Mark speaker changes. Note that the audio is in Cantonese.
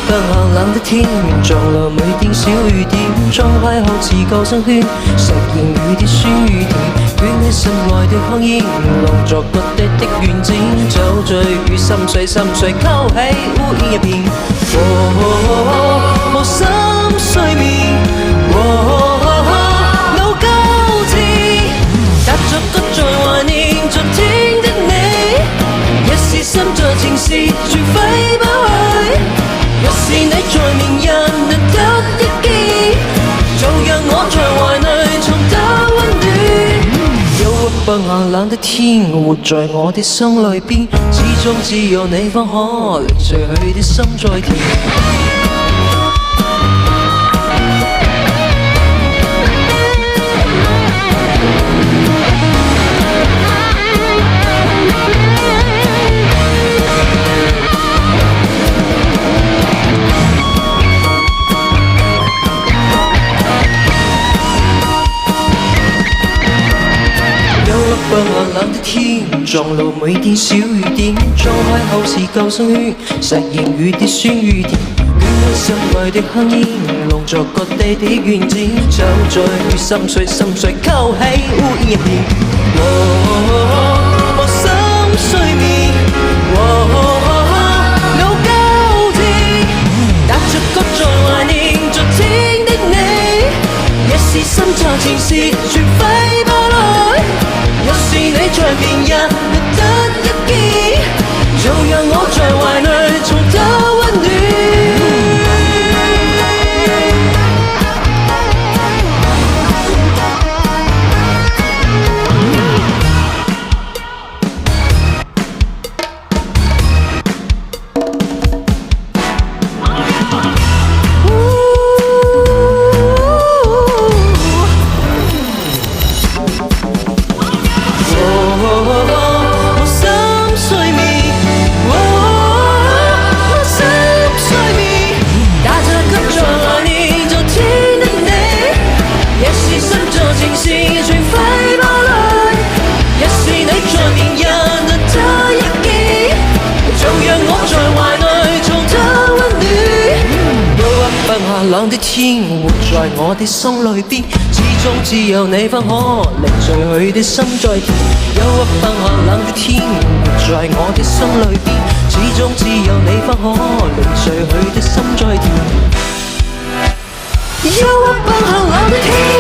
Speaker 1: 不寒冷的天，撞落每點小雨點，狀態好似救生圈，實現雨的酸與甜，捲起心內的香煙，弄作割地的願景，酒醉與心碎，心碎勾起烏煙一片，無心睡眠，腦交戰，踏着腳在懷念昨天的你，一是心在情事全揮不去，若是你在眠人能得一見，就讓我在懷內重得溫暖。憂鬱不寒冷的天，活在我的心裏邊，始終只有你方可令逝去的心再甜。不寒冷的天，撞路每點小雨點，撞開後是救生圈，實現雨的酸與甜，捲起心內的香煙，弄作割地的願景，酒醉與心碎，心碎勾起烏煙一片，無心睡眠，腦交戰，踏着腳在懷念昨天的你，一是心在前事全揮不來，若是你在眠人能得一見，就讓我在懷內重得溫暖。冷的天，活在我的心裏邊，始終只有你方可令逝去的心再甜。憂鬱不寒冷的天，活在我的心裏邊，始終只有你方可令逝去的心再甜。憂鬱不寒冷的天。